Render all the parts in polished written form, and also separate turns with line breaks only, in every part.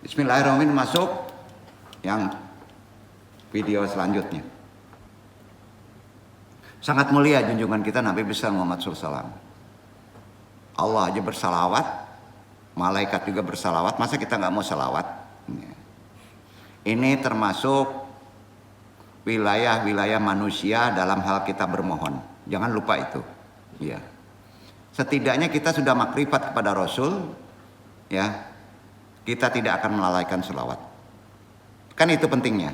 Bismillahirrahmanirrahim, masuk yang video selanjutnya. Sangat mulia junjungan kita Nabi besar Muhammad SAW. Allah aja bersalawat, malaikat juga bersalawat, masa kita nggak mau salawat? Ini termasuk wilayah-wilayah manusia dalam hal kita bermohon. Jangan lupa itu. Ya. Setidaknya kita sudah makrifat kepada Rasul, ya. Kita tidak akan melalaikan selawat. Kan itu pentingnya.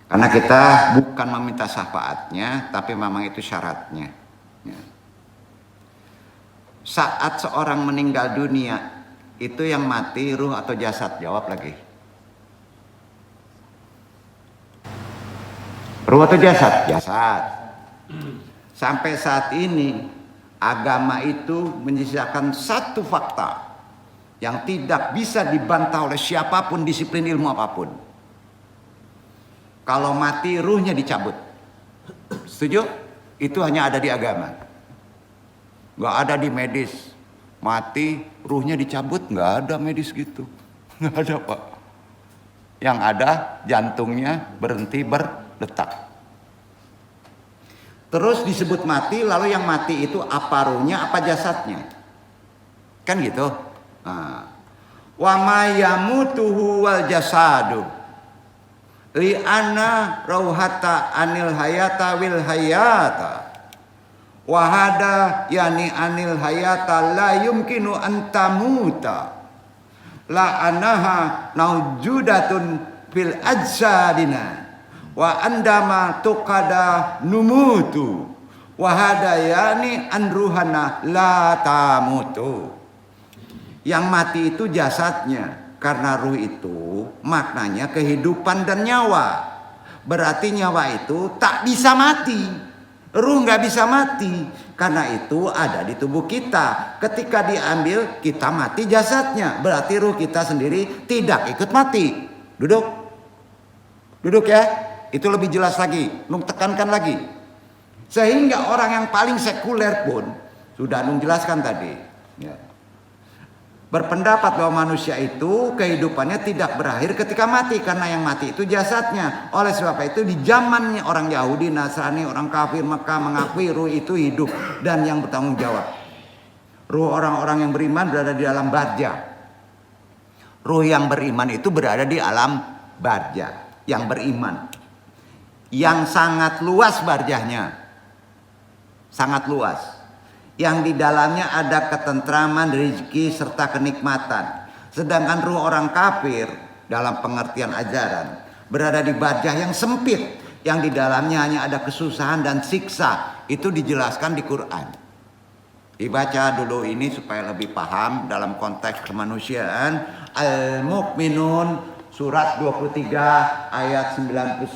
Karena kita bukan meminta syafaatnya, tapi memang itu syaratnya. Saat seorang meninggal dunia, itu yang mati ruh atau jasad? Jawab lagi. Ruh atau jasad? Jasad. Sampai saat ini agama itu menyisakan satu fakta yang tidak bisa dibantah oleh siapapun, disiplin ilmu apapun. Kalau mati ruhnya dicabut. Setuju? Itu hanya ada di agama. Gak ada di medis. Mati ruhnya dicabut, gak ada medis gitu. Gak ada, Pak. Yang ada jantungnya berhenti berdetak. Terus disebut mati, lalu yang mati itu apa ruhnya, apa jasadnya? Kan gitu. Wa ma yamutuhu wal jasadu li anna rauhata anil hayata wil hayata wa hada yani anil hayata la yumkinu an tamuta la anaha naujudatun fil ajsadina wa andama tuqada numutu wa hadayani andruhana la tamutu. Yang mati itu jasadnya, karena ruh itu maknanya kehidupan dan nyawa. Berarti nyawa itu tak bisa mati, ruh nggak bisa mati, karena itu ada di tubuh kita. Ketika diambil kita mati jasadnya, berarti ruh kita sendiri tidak ikut mati. Duduk ya. Itu lebih jelas lagi, Nung tekankan lagi. Sehingga orang yang paling sekuler pun sudah Nung jelaskan tadi, ya, berpendapat bahwa manusia itu kehidupannya tidak berakhir ketika mati, karena yang mati itu jasadnya. Oleh sebab itu di zamannya orang Yahudi, Nasrani, orang kafir Mekah mengakui ruh itu hidup dan yang bertanggung jawab. Ruh orang-orang yang beriman berada di alam barza. Ruh yang beriman itu berada di alam barza, yang beriman. Yang sangat luas barzahnya, sangat luas, yang di dalamnya ada ketentraman, rezeki serta kenikmatan. Sedangkan ruh orang kafir dalam pengertian ajaran berada di barzah yang sempit, yang di dalamnya hanya ada kesusahan dan siksa. Itu dijelaskan di Quran. Dibaca dulu ini supaya lebih paham dalam konteks kemanusiaan. Al-Mu'minun surat 23 ayat 99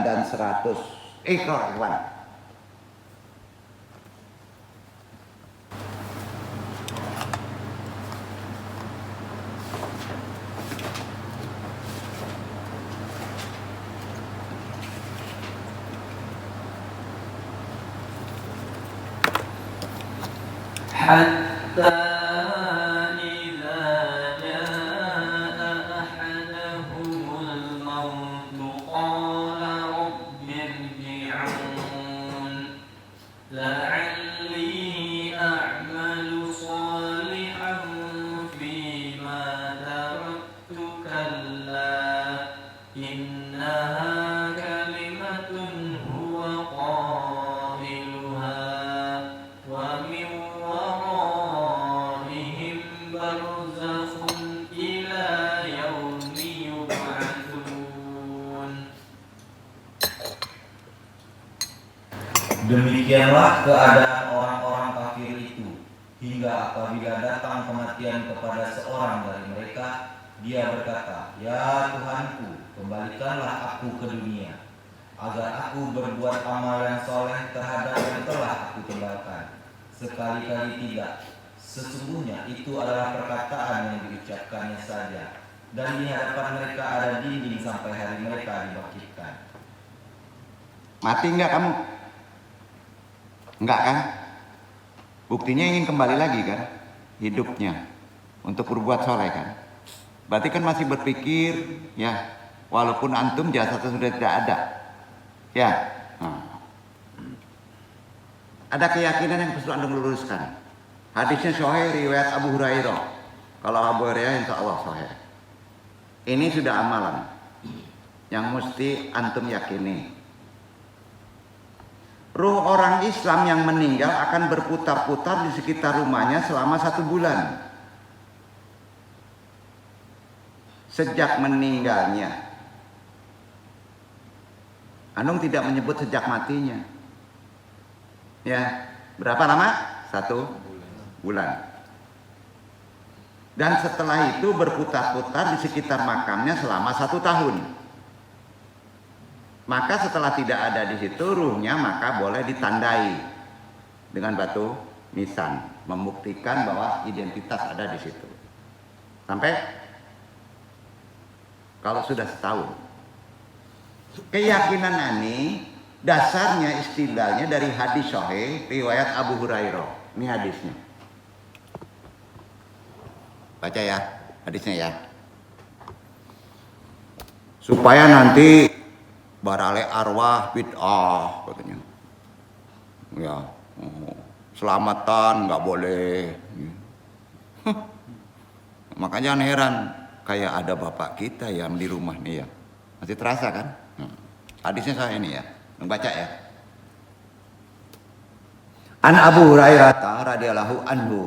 dan 100. Iqra, Ikhwan.
Hatta
demikianlah keadaan orang-orang kafir itu, hingga apabila datang kematian kepada seorang dari mereka, dia berkata, "Ya Tuhanku, kembalikanlah aku ke dunia, agar aku berbuat amal yang soleh terhadap yang telah aku tinggalkan." Sekali-kali tidak. Sesungguhnya itu adalah perkataan yang diucapkannya saja, dan di hadapan mereka ada dinding sampai hari mereka dibangkitkan.
Mati enggak kamu? Enggak kan? Buktinya ingin kembali lagi kan? Hidupnya untuk berbuat soleh kan? Berarti kan masih berpikir ya, walaupun antum jasadnya sudah tidak ada. Ya. Nah. Ada keyakinan yang perlu antum luruskan. Hadisnya sahih riwayat Abu Hurairah. Kalau Abu Hurairah insya Allah sahih. Ini sudah amalan yang mesti antum yakini. Ruh orang Islam yang meninggal akan berputar-putar di sekitar rumahnya selama 1 bulan. Sejak meninggalnya. Anung tidak menyebut sejak matinya. Ya, berapa lama? 1 bulan. Dan setelah itu berputar-putar di sekitar makamnya selama 1 tahun. Maka setelah tidak ada di situ ruhnya, maka boleh ditandai dengan batu nisan, membuktikan bahwa identitas ada di situ. Sampai kalau sudah setahun. Keyakinan ini dasarnya istilahnya dari hadis sahih riwayat Abu Hurairah. Ini hadisnya. Baca ya hadisnya ya. Supaya nanti barale arwah bid'ah katanya. Ya, selamatan nggak boleh. Makanya heran, kayak ada bapak kita yang di rumah nih ya. Masih terasa kan? Hadisnya saya ini ya. Baca ya. An Abu Hurairah radhiyallahu anhu,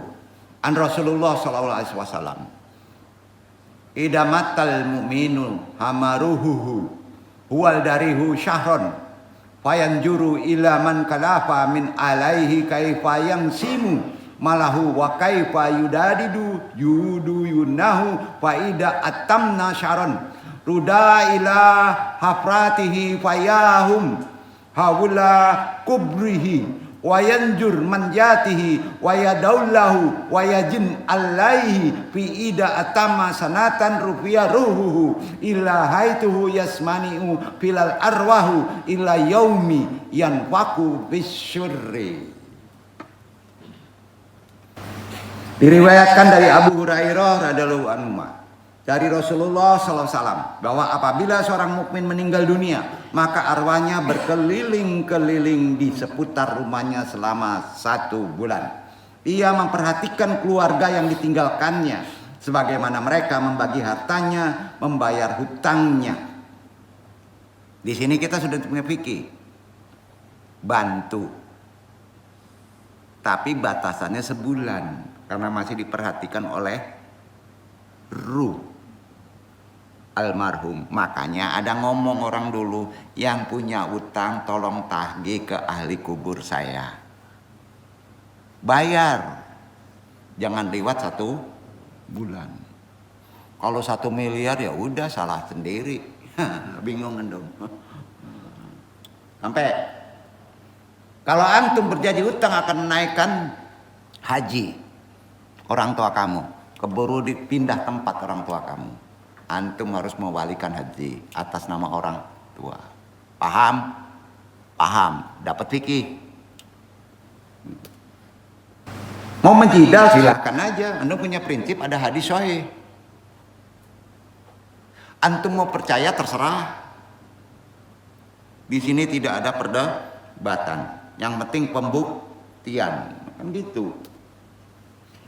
an Rasulullah sallallahu alaihi wasallam. Idamatal mu'minu hamaruhu huwal darihu syahron fayanjuru ila man kalafa min alaihi kaifa yansimu malahu wa kaifa yudadidu yunahu faida atamna syaron ruda ila hafratihi fayahum hawla kubrihi wayanjur manjatihi wayadaulahu wayajin alaihi fi ida atama sanatan rupiah ruhuhu illa haituhu yasmani'u filal arwahu illa yaumi yanfaku bisyurri. Diriwayatkan dari Abu Hurairah radhiyallahu anhu dari Rasulullah SAW bahwa apabila seorang mukmin meninggal dunia, maka arwahnya berkeliling-keliling di seputar rumahnya selama 1 bulan. Ia memperhatikan keluarga yang ditinggalkannya, sebagaimana mereka membagi hartanya, membayar hutangnya. Di sini kita sudah punya fikih, bantu, tapi batasannya sebulan karena masih diperhatikan oleh ruh almarhum. Makanya ada ngomong orang dulu, yang punya utang tolong tagih ke ahli kubur saya, bayar, jangan lewat 1 bulan. Kalau 1 miliar ya udah salah sendiri. Bingung dong. Sampai kalau antum berjanji utang akan menaikkan haji orang tua kamu, keburu dipindah tempat orang tua kamu, antum harus mewalikan haji atas nama orang tua. Paham? Paham. Dapat fikih. Mau menjidal silahkan aja. Antum punya prinsip, ada hadis sahih. Antum mau percaya terserah. Di sini tidak ada perdebatan. Yang penting pembuktian. Kan gitu.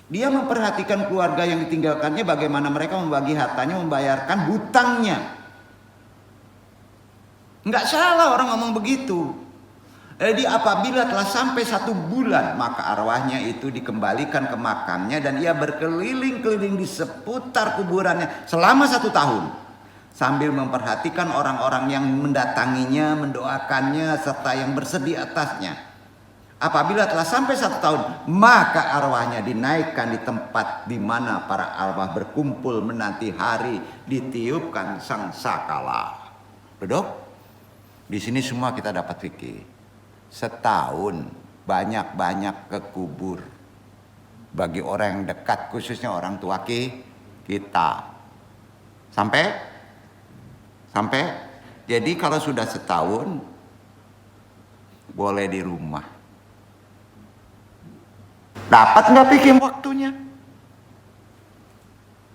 Dia memperhatikan keluarga yang ditinggalkannya, bagaimana mereka membagi hartanya, membayarkan hutangnya. Enggak salah orang ngomong begitu. Jadi apabila telah sampai 1 bulan, maka arwahnya itu dikembalikan ke makamnya dan ia berkeliling-keliling di seputar kuburannya selama 1 tahun. Sambil memperhatikan orang-orang yang mendatanginya, mendoakannya, serta yang bersedih atasnya. Apabila telah sampai 1 tahun, maka arwahnya dinaikkan di tempat di mana para arwah berkumpul menanti hari ditiupkan sang sakala. Duduk. Di sini semua kita dapat fikih. Setahun banyak-banyak ke kubur. Bagi orang yang dekat, khususnya orang tua kita. Sampai. Jadi kalau sudah setahun, boleh di rumah. Dapat nggak bikin waktunya?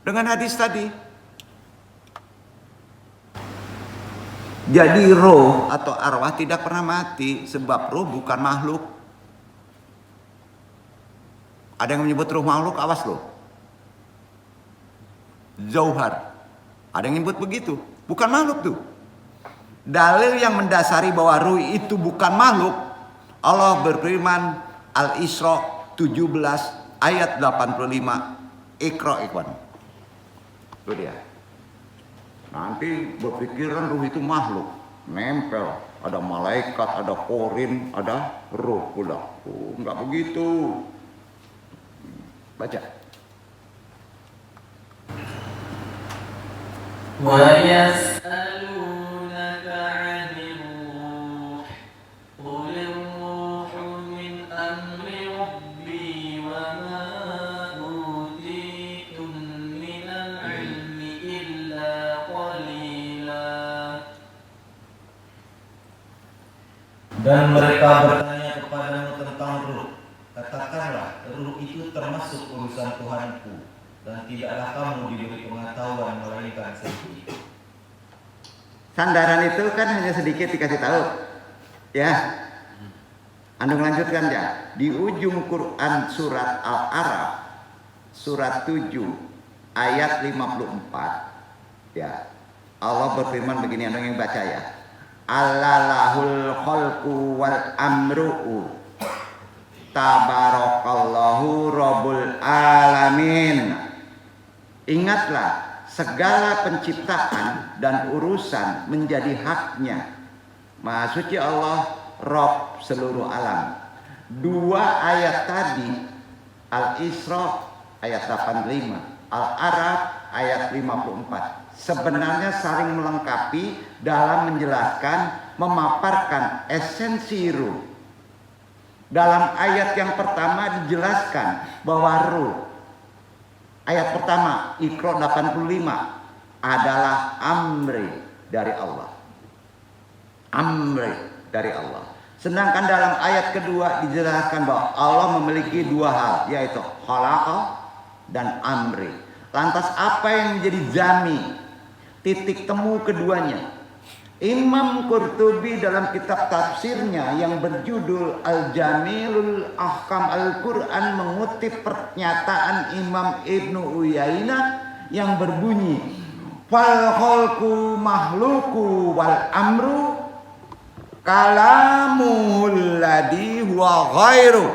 Dengan hadis tadi. Jadi roh atau arwah tidak pernah mati, sebab roh bukan makhluk. Ada yang menyebut roh makhluk, awas loh. Zauhar. Ada yang menyebut begitu, bukan makhluk tuh. Dalil yang mendasari bahwa ruh itu bukan makhluk, Allah berfirman Al-Isra 17 ayat 85. Iqra ikhwan. Itu dia. Nanti berpikiran ruh itu makhluk, nempel, ada malaikat, ada korin, ada ruh pula. Oh, enggak begitu. Baca.
ويسألونك عن الروح قل الروح من أمر ربي وما أوتيتم من العلم إلا قليلا.
Dan mereka bertanya kepadamu tentang ruh. Katakanlah, ruh itu termasuk urusan Tuhanku, dan tidaklah kamu diberi pengetahuan melainkan sedikit.
Sandaran itu kan hanya sedikit dikasih tahu. Ya. Anda melanjutkan ya. Di ujung Quran surat Al-A'raf surat 7 ayat 54. Ya. Allah berfirman begini, Anda yang baca ya. Allalahul khalqu wal amru. Tabarakallahu rabbul alamin. Ingatlah, segala penciptaan dan urusan menjadi haknya. Maha suci Allah, Rabb seluruh alam. Dua ayat tadi, Al-Isra ayat 85, Al-A'raf ayat 54. Sebenarnya saling melengkapi dalam menjelaskan, memaparkan esensi ruh. Dalam ayat yang pertama dijelaskan bahwa ruh, ayat pertama, Iqra 85, adalah amri dari Allah. Amri dari Allah. Sedangkan dalam ayat kedua dijelaskan bahwa Allah memiliki dua hal, yaitu khalaqa dan amri. Lantas apa yang menjadi jami, titik temu keduanya? Imam Qurtubi dalam kitab tafsirnya yang berjudul Al-Jamilul Ahkam Al-Quran mengutip pernyataan Imam Ibnu Uyainah yang berbunyi, fal khalqu mahluku wal amru kalamul ladhi huwa ghairu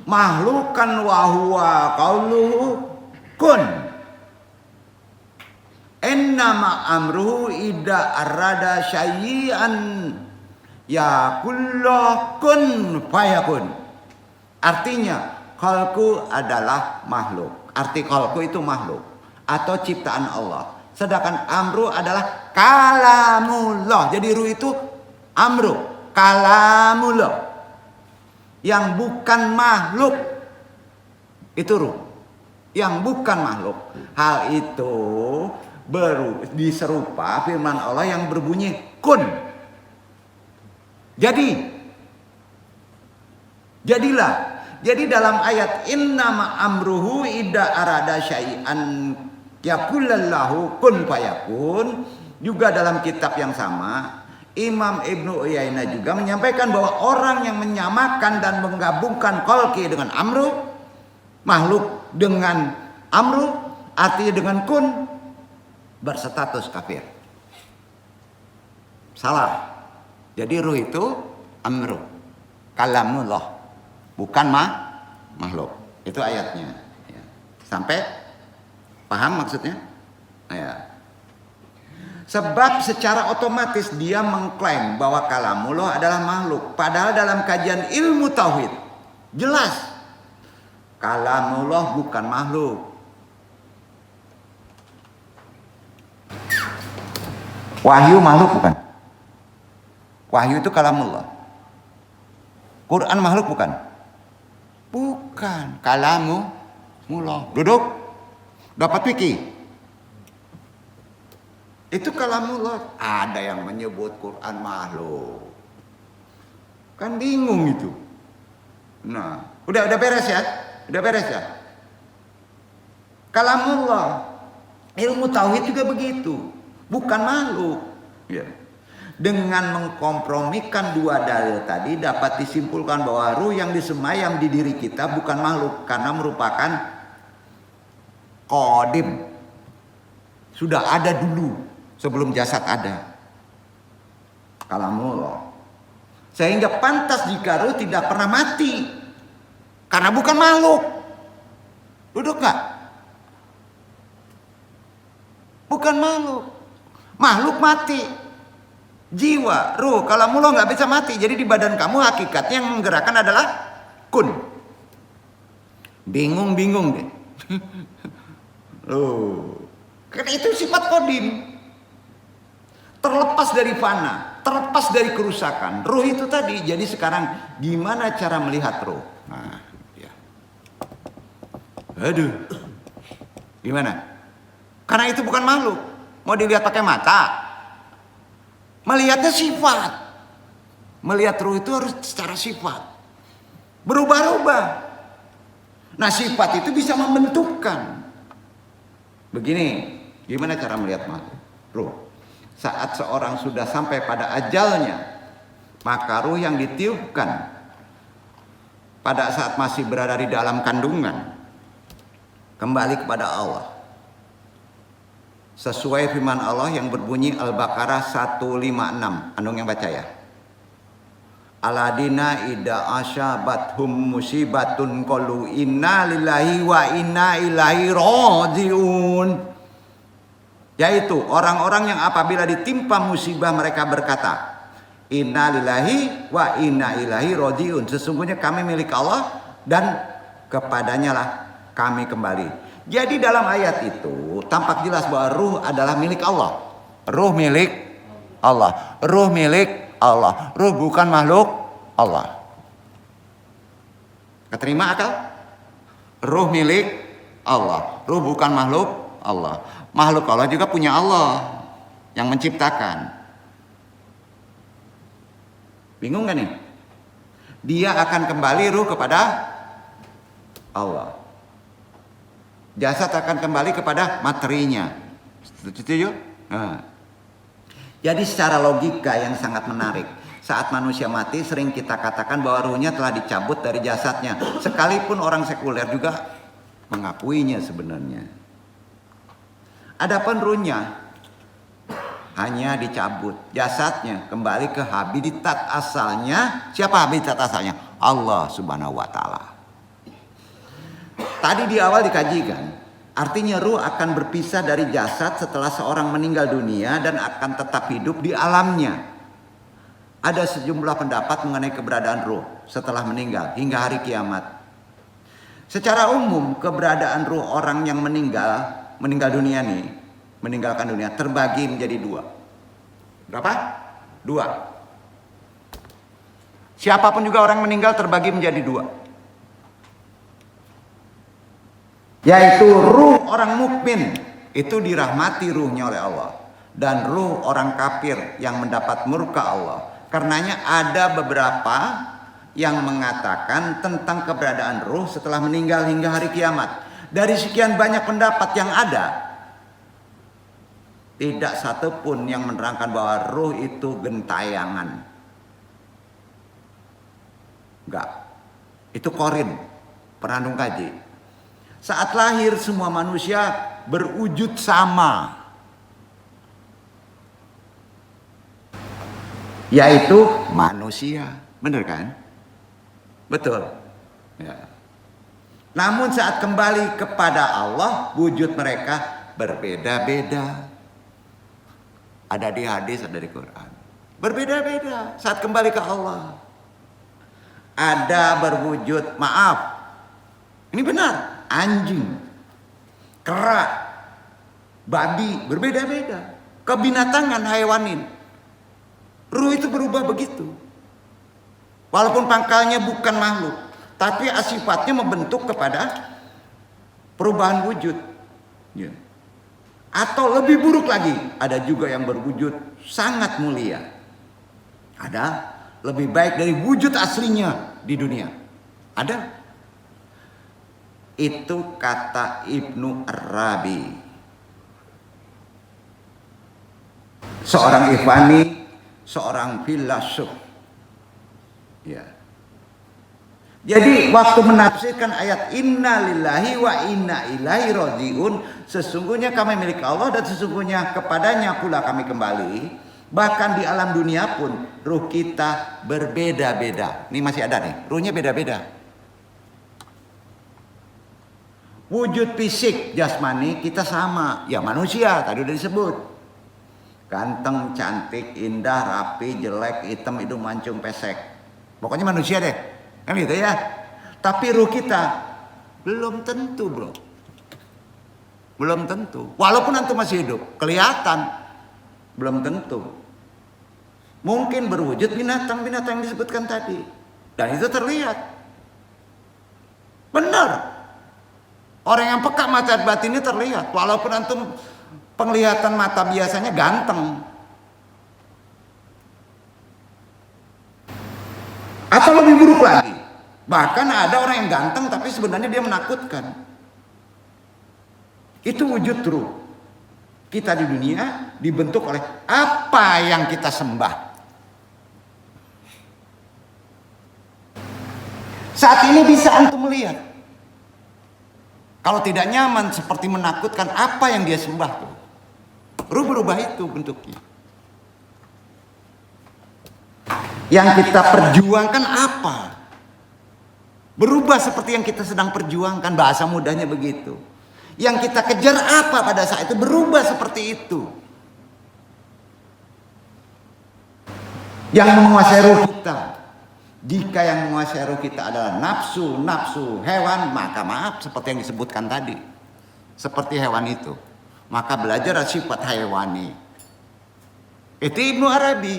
mahlukan wa huwa qauluhu kun. Innama amruhu idza arada syai'an yakullahu kun fayakun. Artinya khalqu adalah makhluk. Arti khalqu itu makhluk atau ciptaan Allah. Sedangkan amru adalah kalamullah. Jadi ruh itu amru, kalamullah. Yang bukan makhluk itu ruh. Yang bukan makhluk. Hal itu diserupa firman Allah yang berbunyi kun. Jadilah. Jadi dalam ayat innama amruhu idza arada syai'an yaqulallahu kun fayakun, juga dalam kitab yang sama Imam Ibnu Uyainah juga menyampaikan bahwa orang yang menyamakan dan menggabungkan khalqi dengan amru, makhluk dengan amru, artinya dengan kun, berstatus kafir. Salah. Jadi ruh itu amru, kalamullah, bukan makhluk. Itu ayatnya. Ya. Sampai paham maksudnya? Ya. Sebab secara otomatis dia mengklaim bahwa kalamullah adalah makhluk. Padahal dalam kajian ilmu tauhid jelas kalamullah bukan makhluk. Wahyu makhluk bukan? Wahyu itu kalamullah. Quran makhluk bukan? Bukan. Kalamullah. Duduk. Dapat fikih. Itu kalamullah. Ada yang menyebut Quran makhluk. Kan bingung itu. Nah, udah beres ya? Udah beres ya? Kalamullah. Ilmu tauhid juga begitu. Bukan makhluk. Ya. Dengan mengkompromikan dua dalil tadi dapat disimpulkan bahwa ruh yang disemayam di diri kita bukan makhluk karena merupakan qadim. Sudah ada dulu sebelum jasad ada. Kalamullah. Sehingga pantas jika ruh tidak pernah mati karena bukan makhluk. Duduk gak? Bukan makhluk. Makhluk mati. Jiwa, ruh, kalamullah nggak bisa mati. Jadi di badan kamu hakikatnya yang menggerakkan adalah kun. Bingung deh. Karena itu sifat qadim. Terlepas dari fana, terlepas dari kerusakan. Ruh itu tadi. Jadi sekarang gimana cara melihat ruh? Nah, ya. Aduh. Gimana? Karena itu bukan makhluk. Mau dilihat pakai mata. Melihatnya sifat. Melihat ruh itu harus secara sifat. Berubah-ubah. Nah, sifat itu bisa membentukkan. Begini, gimana cara melihat makhluk? Ruh. Saat seorang sudah sampai pada ajalnya, maka ruh yang ditiupkan pada saat masih berada di dalam kandungan kembali kepada Allah. Sesuai firman Allah yang berbunyi Al-Baqarah 156. Anung yang baca ya. Aladina ida asyabathum musibatun qalu inna lillahi wa inna ilaihi rajiun. Yaitu orang-orang yang apabila ditimpa musibah mereka berkata, inna lillahi wa inna ilaihi rajiun. Sesungguhnya kami milik Allah dan kepadanya lah kami kembali. Jadi dalam ayat itu tampak jelas bahwa ruh adalah milik Allah. Ruh milik Allah. Ruh milik Allah. Ruh bukan makhluk Allah. Keterima akal? Ruh milik Allah. Ruh bukan makhluk Allah. Makhluk Allah juga punya Allah yang menciptakan. Bingung gak nih? Dia akan kembali ruh kepada Allah. Jasad akan kembali kepada materinya. Setuju? Nah. Jadi secara logika yang sangat menarik. Saat manusia mati sering kita katakan bahwa ruhnya telah dicabut dari jasadnya. Sekalipun orang sekuler juga mengakuinya sebenarnya. Adapun ruhnya hanya dicabut. Jasadnya kembali ke habitat asalnya. Siapa habitat asalnya? Allah Subhanahu wa Ta'ala. Tadi di awal dikajikan, artinya ruh akan berpisah dari jasad setelah seorang meninggal dunia dan akan tetap hidup di alamnya. Ada sejumlah pendapat mengenai keberadaan ruh setelah meninggal hingga hari kiamat. Secara umum, keberadaan ruh orang yang meninggalkan dunia terbagi menjadi dua. Berapa? Dua. Siapapun juga orang meninggal terbagi menjadi dua. Yaitu ruh orang mukmin itu dirahmati ruhnya oleh Allah, dan ruh orang kafir yang mendapat murka Allah. Karenanya ada beberapa yang mengatakan tentang keberadaan ruh setelah meninggal hingga hari kiamat. Dari sekian banyak pendapat yang ada, tidak satu pun yang menerangkan bahwa ruh itu gentayangan. Enggak. Itu Qorin, Penandung Kaji. Saat lahir semua manusia berwujud sama. Yaitu manusia. Benar kan? Betul. Ya. Namun saat kembali kepada Allah, wujud mereka berbeda-beda. Ada di hadis, ada di Quran. Berbeda-beda saat kembali ke Allah. Ada berwujud, maaf, ini benar, anjing, kera, babi, berbeda-beda. Kebinatangan, hayawanin. Ruh itu berubah begitu. Walaupun pangkalnya bukan makhluk, tapi sifatnya membentuk kepada perubahan wujud. Ya. Atau lebih buruk lagi, ada juga yang berwujud sangat mulia. Ada lebih baik dari wujud aslinya di dunia? Ada? Itu kata Ibnu Arabi, seorang Ikhwani, seorang filosof. Ya. Jadi waktu menafsirkan ayat inna lillahi wa inna ilaihi rajiun, sesungguhnya kami milik Allah dan sesungguhnya kepadanya pula kami kembali. Bahkan di alam dunia pun ruh kita berbeda-beda. Ini masih ada nih, ruhnya beda-beda. Wujud fisik jasmani kita sama, ya manusia tadi udah disebut. Ganteng, cantik, indah, rapi, jelek, hitam, hidung mancung, pesek. Pokoknya manusia deh, kan gitu ya. Tapi ruh kita belum tentu, bro. Belum tentu. Walaupun antum masih hidup, kelihatan belum tentu. Mungkin berwujud binatang-binatang yang disebutkan tadi, dan itu terlihat. Benar. Orang yang peka mata batinnya terlihat. Walaupun antum penglihatan mata biasanya ganteng. Atau lebih buruk lagi. Bahkan ada orang yang ganteng tapi sebenarnya dia menakutkan. Itu wujud ruh. Kita di dunia dibentuk oleh apa yang kita sembah. Saat ini bisa antum melihat. Kalau tidak nyaman seperti menakutkan, apa yang dia sembah tuh? Ruh berubah itu bentuknya. Yang kita perjuangkan apa? Berubah seperti yang kita sedang perjuangkan, bahasa mudahnya begitu. Yang kita kejar apa pada saat itu? Berubah seperti itu. Yang menguasai ruh kita. Jika yang menguasai ruh kita adalah nafsu hewan, maka maaf seperti yang disebutkan tadi. Seperti hewan itu. Maka belajar sifat hewani. Itu Ibnu Arabi.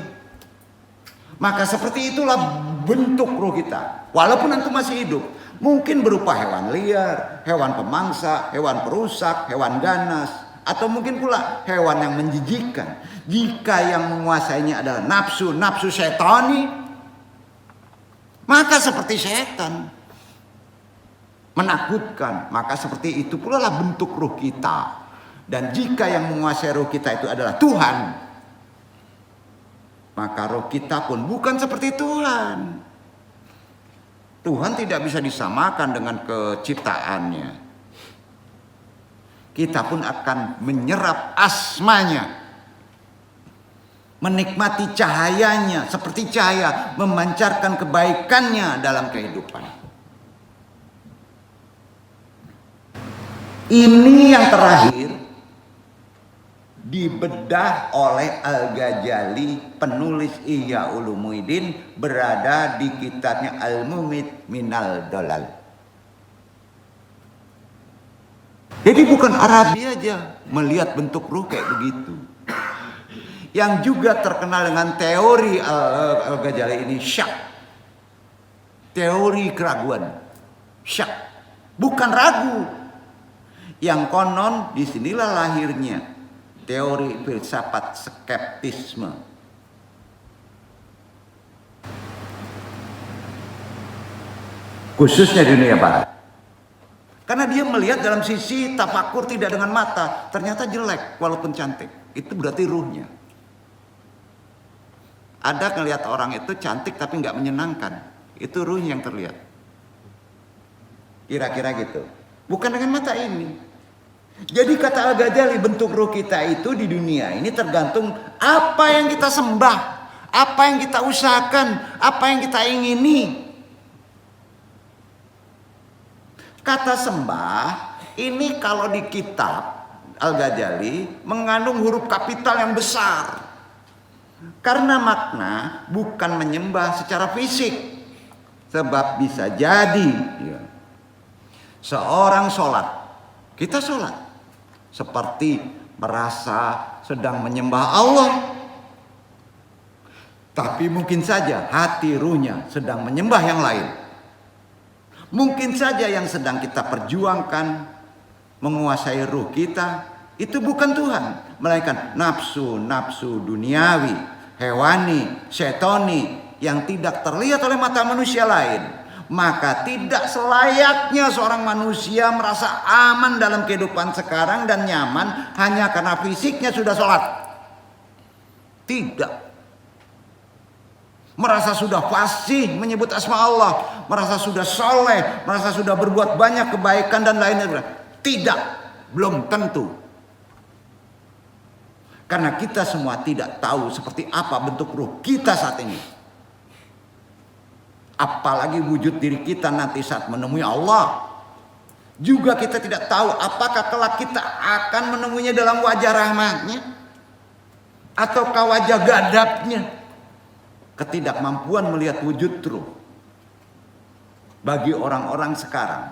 Maka seperti itulah bentuk ruh kita. Walaupun antum masih hidup. Mungkin berupa hewan liar, hewan pemangsa, hewan perusak, hewan ganas. Atau mungkin pula hewan yang menjijikkan. Jika yang menguasainya adalah nafsu syetani, maka seperti setan, menakutkan. Maka seperti itu pula lah bentuk ruh kita. Dan jika yang menguasai ruh kita itu adalah Tuhan, maka ruh kita pun bukan seperti Tuhan. Tuhan tidak bisa disamakan dengan keciptaannya. Kita pun akan menyerap asmanya, menikmati cahayanya seperti cahaya, memancarkan kebaikannya dalam kehidupan. Ini yang terakhir dibedah oleh Al-Ghazali, penulis Ihya Ulumuddin, berada di kitabnya Al-Mumit Minal Dolal. Jadi bukan Arabi aja melihat bentuk ruh kayak begitu. Yang juga terkenal dengan teori Al-Ghazali ini syak. Teori keraguan. Syak. Bukan ragu. Yang konon disinilah lahirnya teori filsafat skeptisme. Khususnya di dunia barat. Karena dia melihat dalam sisi tafakur tidak dengan mata. Ternyata jelek walaupun cantik. Itu berarti ruhnya. Ada ngelihat orang itu cantik tapi nggak menyenangkan. Itu ruh yang terlihat. Kira-kira gitu. Bukan dengan mata ini. Jadi kata Al-Ghazali, bentuk ruh kita itu di dunia ini tergantung apa yang kita sembah, apa yang kita usahakan, apa yang kita ingini. Kata sembah ini kalau di kitab Al-Ghazali mengandung huruf kapital yang besar. Karena makna bukan menyembah secara fisik. Sebab bisa jadi seorang sholat, kita sholat seperti merasa sedang menyembah Allah. Tapi mungkin saja hati ruhnya sedang menyembah yang lain. Mungkin saja yang sedang kita perjuangkan menguasai ruh kita itu bukan Tuhan, melainkan nafsu duniawi, hewani, syetoni yang tidak terlihat oleh mata manusia lain, maka tidak selayaknya seorang manusia merasa aman dalam kehidupan sekarang dan nyaman hanya karena fisiknya sudah sholat. Tidak. Merasa sudah fasih menyebut asma Allah, merasa sudah soleh, merasa sudah berbuat banyak kebaikan dan lainnya. Tidak, belum tentu. Karena kita semua tidak tahu seperti apa bentuk ruh kita saat ini. Apalagi wujud diri kita nanti saat menemui Allah. Juga kita tidak tahu apakah kelak kita akan menemuinya dalam wajah rahmatnya, ataukah wajah gadabnya. Ketidakmampuan melihat wujud ruh bagi orang-orang sekarang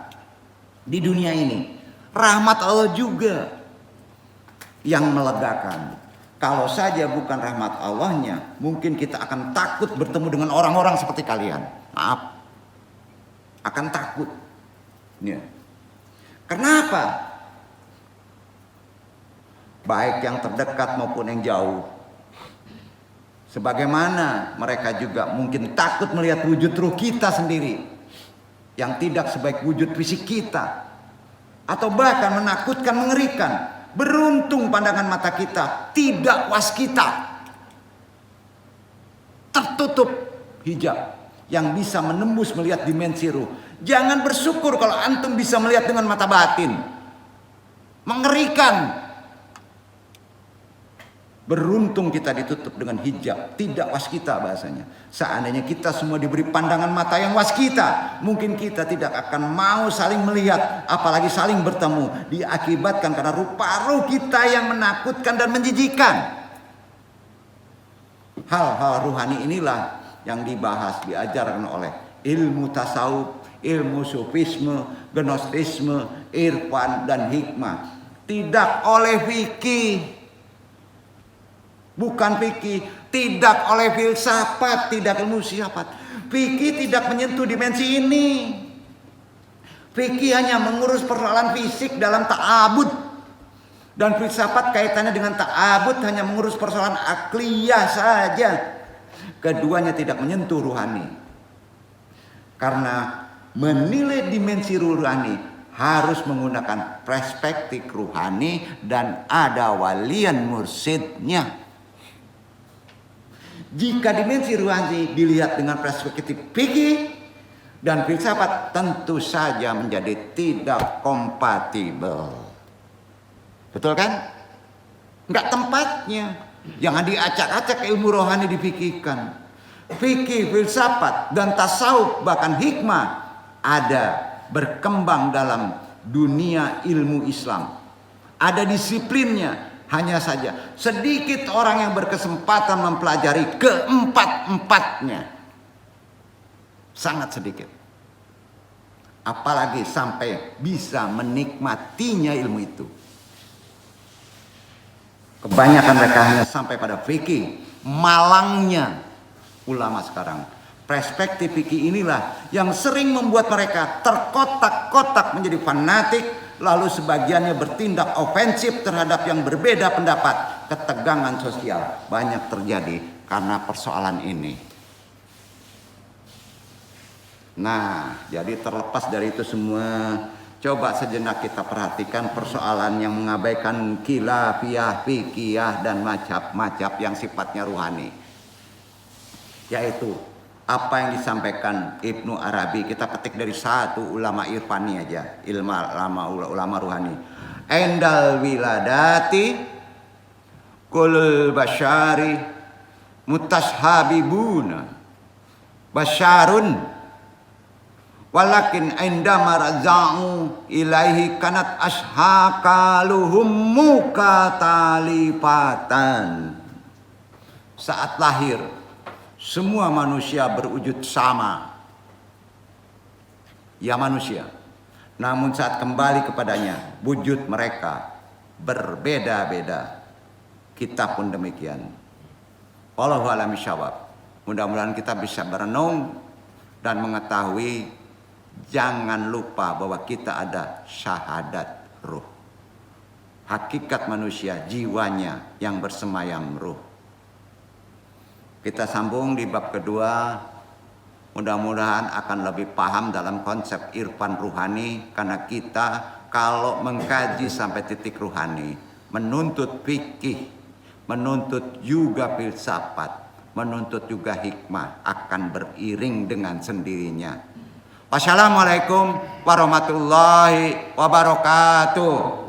di dunia ini, rahmat Allah juga yang melegakan. Kalau saja bukan rahmat Allahnya, mungkin kita akan takut bertemu dengan orang-orang seperti kalian. Maaf, akan takut. Ya. Kenapa? Baik yang terdekat maupun yang jauh. Sebagaimana mereka juga mungkin takut melihat wujud ruh kita sendiri yang tidak sebaik wujud fisik kita, atau bahkan menakutkan, mengerikan. Beruntung pandangan mata kita tidak waskita, tertutup hijab yang bisa menembus melihat dimensi ruh. Jangan bersyukur kalau antum bisa melihat dengan mata batin. Mengerikan. Beruntung kita ditutup dengan hijab, tidak waskita bahasanya. Seandainya kita semua diberi pandangan mata yang waskita, mungkin kita tidak akan mau saling melihat, apalagi saling bertemu. Diakibatkan karena rupa ruh kita yang menakutkan dan menjijikkan. Hal-hal ruhani inilah yang dibahas, diajarkan oleh ilmu tasawuf, ilmu sufisme, gnostisme, irfan dan hikmah. Tidak oleh fikih. Bukan fikih, tidak oleh filsafat, tidak ilmu filsafat. Fikih tidak menyentuh dimensi ini. Fikih hanya mengurus persoalan fisik dalam ta'abud. Dan filsafat kaitannya dengan ta'abud hanya mengurus persoalan akliyah saja. Keduanya tidak menyentuh ruhani. Karena menilai dimensi ruhani harus menggunakan perspektif ruhani dan ada walian mursyidnya. Jika dimensi ruhani dilihat dengan perspektif fikih dan filsafat, tentu saja menjadi tidak kompatibel. Betul kan? Enggak tempatnya. Jangan diacak-acak ilmu rohani difikirkan. Fikih, filsafat, dan tasawuf bahkan hikmah ada berkembang dalam dunia ilmu Islam. Ada disiplinnya. Hanya saja sedikit orang yang berkesempatan mempelajari keempat-empatnya. Sangat sedikit. Apalagi sampai bisa menikmatinya ilmu itu. Kebanyakan mereka hanya sampai pada fikih. Malangnya ulama sekarang. Perspektif fikih inilah yang sering membuat mereka terkotak-kotak menjadi fanatik. Lalu sebagiannya bertindak ofensif terhadap yang berbeda pendapat. Ketegangan sosial banyak terjadi karena persoalan ini. Nah, jadi terlepas dari itu semua, coba sejenak kita perhatikan persoalan yang mengabaikan khilafiyah, fikih dan macam-macam yang sifatnya ruhani. Yaitu apa yang disampaikan Ibnu Arabi, kita petik dari satu ulama irfani aja, ulama ruhani. Endal wiladati kul basyari mutashabibuna basyarun walakin indama raza'u ilaihi kanat ashakaluhum mukatalifatan. Saat lahir semua manusia berwujud sama. Ya manusia. Namun saat kembali kepadanya, wujud mereka berbeda-beda. Kita pun demikian. Wallahu a'lam bishawab. Mudah-mudahan kita bisa berenung dan mengetahui, jangan lupa bahwa kita ada syahadat ruh. Hakikat manusia, jiwanya yang bersemayam ruh. Kita sambung di bab kedua. Mudah-mudahan akan lebih paham dalam konsep irfan ruhani, karena kita kalau mengkaji sampai titik ruhani, menuntut fikih, menuntut juga filsafat, menuntut juga hikmah, akan beriring dengan sendirinya. Wassalamualaikum warahmatullahi wabarakatuh.